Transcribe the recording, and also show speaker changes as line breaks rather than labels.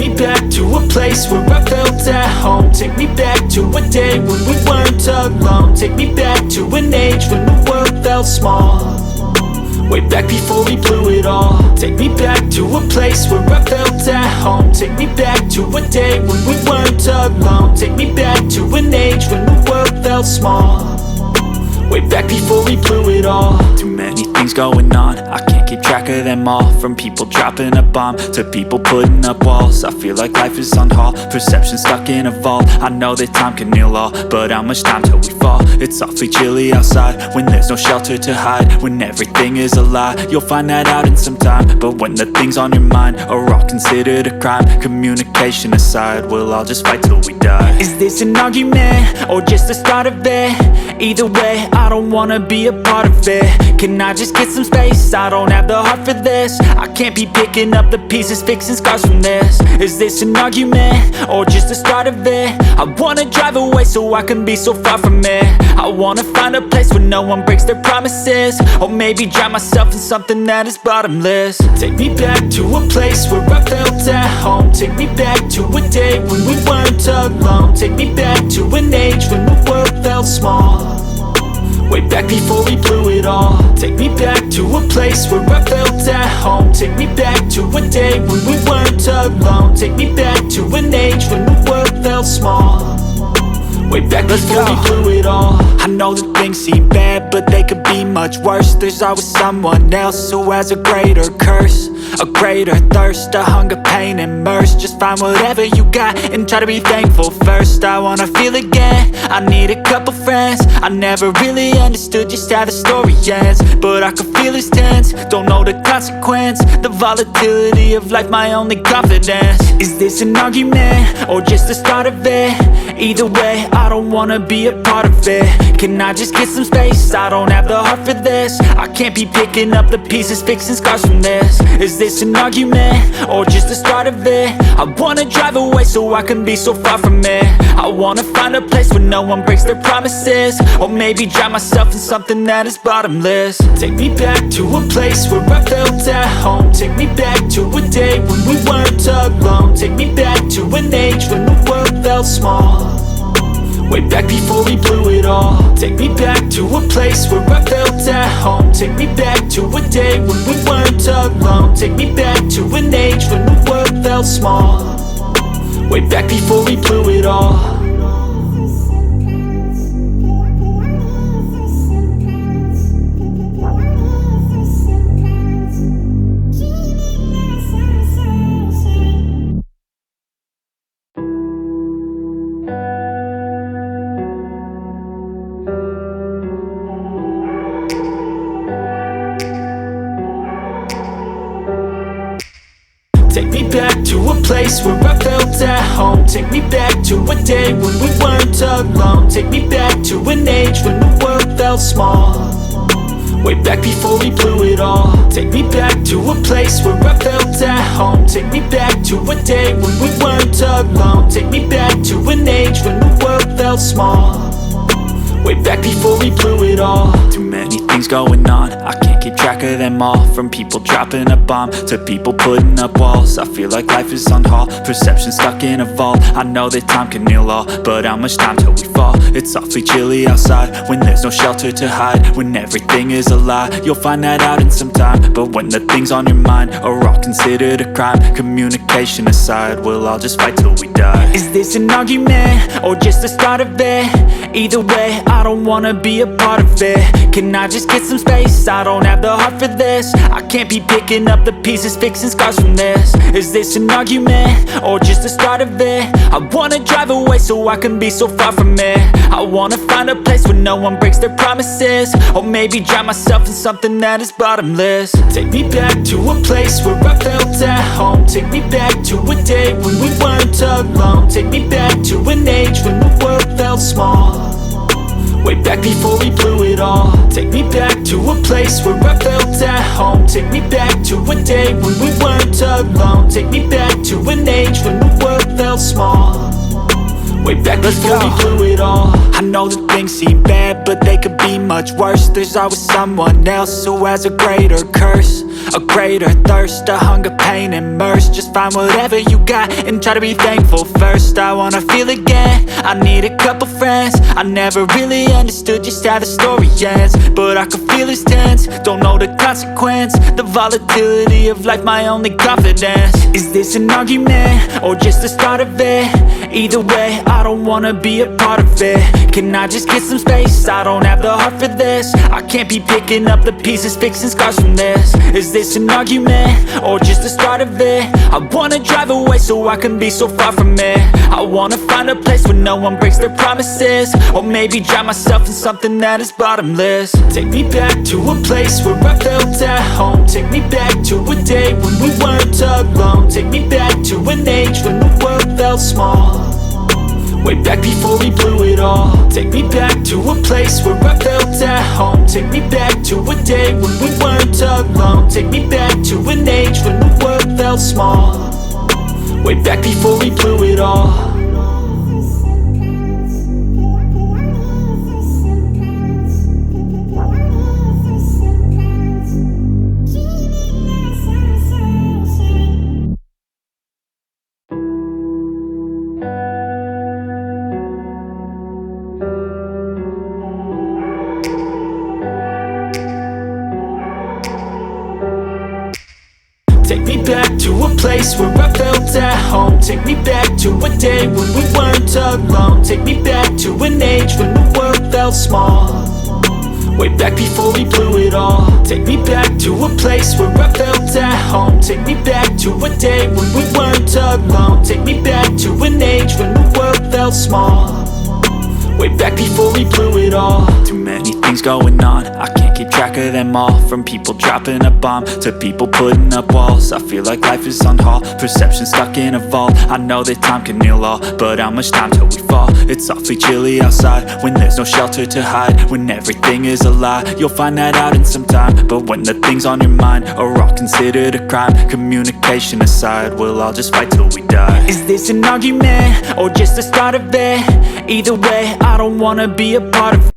me back to a place where I felt at home. Take me back to a day when we weren't alone. Take me back to an age when the world felt small, way back before we blew it all. Take me back to a place where I felt at home. Take me back to a day when we weren't alone. Take me back to an age when the world felt small, way back before we blew it all. Too many things going on, I can't keep track of them all. From people dropping a bomb to people putting up walls. I feel like life is on hold, perception stuck in a vault. I know that time can heal all, but how much time till we fall? It's awfully chilly outside when there's no shelter to hide. When everything is a lie, you'll find that out in some time. But when the things on your mind are all considered a crime, communication aside, we'll all just fight till we die. Is this an argument or just the start of it? Either way, I don't wanna be a part of it. Can I just get some space? I don't have the heart for this. I can't be picking up the pieces, fixing scars from this. Is this an argument or just the start of it? I wanna drive away so I can be so far from it. I wanna find a place where no one breaks their promises, or maybe drown myself in something that is bottomless. Take me back to a place where I felt at home. Take me back to a day when we weren't alone. Take me back to an age when the world felt small, way back before we blew it all. Take me back to a place where I felt at home. Take me back to a day when we weren't alone. Take me back to an age when the world felt small, way back before we blew it all. I know that things seem bad, but they could be much worse. There's always someone else who has a greater curse, a greater thirst, a hunger, pain, and mercy. Just find whatever you got and try to be thankful first. I wanna feel again, I need a couple friends. I never really understood just how the story ends, but I can feel it's tense, don't know the consequence. The volatility of life, my only confidence. Is this an argument or just the start of it? Either way, I don't wanna be a part of it. Can I just get some space? I don't have the heart for this. I can't be picking up the pieces, fixing scars from this. Is this an argument or just the start of it? I wanna drive away so I can be so far from it. I wanna find a place where no one breaks their promises, or maybe drown myself in something that is bottomless. Take me back to a place where I felt at home. Take me back to a day when we weren't alone. Take me back to an age when the world felt small, way back before we blew it all. Take me back to a place where I felt at home. Take me back to a day when we weren't alone. Take me back to an age when the world felt small, way back before we blew it all. Take me back to a place where I felt at home. Take me back to a day when we weren't alone. Take me back to an age when the world felt small, way back before we blew it all. Take me back to a place where I felt at home. Take me back to a day when we weren't alone. Take me back to an age when the world felt small, way back before we blew it all. Too many things going on, I can't keep track of them all. From people dropping a bomb to people putting up walls. I feel like life is on hold, perception stuck in a vault. I know that time can heal all, but how much time till we fall? It's awfully chilly outside when there's no shelter to hide. When everything is a lie, you'll find that out in some time. But when the things on your mind are all considered a crime, communication aside, we'll all just fight till we die. Is this an argument or just the start of it? Either way, I don't wanna be a part of it. Can I just get some space? I don't have the heart for this. I can't be picking up the pieces, fixing scars from this. Is this an argument or just the start of it? I wanna drive away so I can be so far from it. I wanna find a place where no one breaks their promises, or maybe drown myself in something that is bottomless. Take me back to a place where I felt at home. Take me back to a day when we weren't alone. Take me back to an age when the world felt small, way back before we blew it all. Take me back to a place where I felt at home. Take me back to a day when we weren't alone. Take me back to an age when the world felt small, way back before we blew it all. I know that things seem bad, but they could be much worse. There's always someone else who has a greater curse, a greater thirst, a hunger, pain, and mercy. Just find whatever you got and try to be thankful first. I wanna feel again, I need a couple friends. I never really understood just how the story ends, but I can feel it's tense, don't know the consequence. The volatility of life, my only confidence. Is this an argument, or just the start of it? Either way, I don't wanna be a part of it. Can I just get some space? I don't have the heart for this. I can't be picking up the pieces, fixing scars from this. Is this an argument, or just the start of it? I wanna drive away so I can be so far from it. I wanna find a place where no one breaks their promises, or maybe drown myself in something that is bottomless. Take me back to a place where I felt at home. Take me back to a day when we weren't alone. Take me back to an age when the world felt small, way back before we blew it all. Take me back to a place where I felt at home. Take me back to a day when we weren't alone. Take me back to an age when the world felt small, way back before we blew it all. Take me back to a place where I felt at home. Take me back to a day when we weren't alone. Take me back to an age when the world felt small, way back before we blew it all. Take me back to a place where I felt at home. Take me back to a day when we weren't alone. Take me back to an age when the world felt small, way back before we blew it all. Too many things going on, I can't keep track of them all. From people dropping a bomb to people putting up walls. I feel like life is on hold, perception stuck in a vault. I know that time can heal all, but how much time till we fall? It's awfully chilly outside when there's no shelter to hide. When everything is a lie, you'll find that out in some time. But when the things on your mind are all considered a crime, communication aside, we'll all just fight till we die. Is this an argument, or just the start of it? Either way, I don't wanna be a part of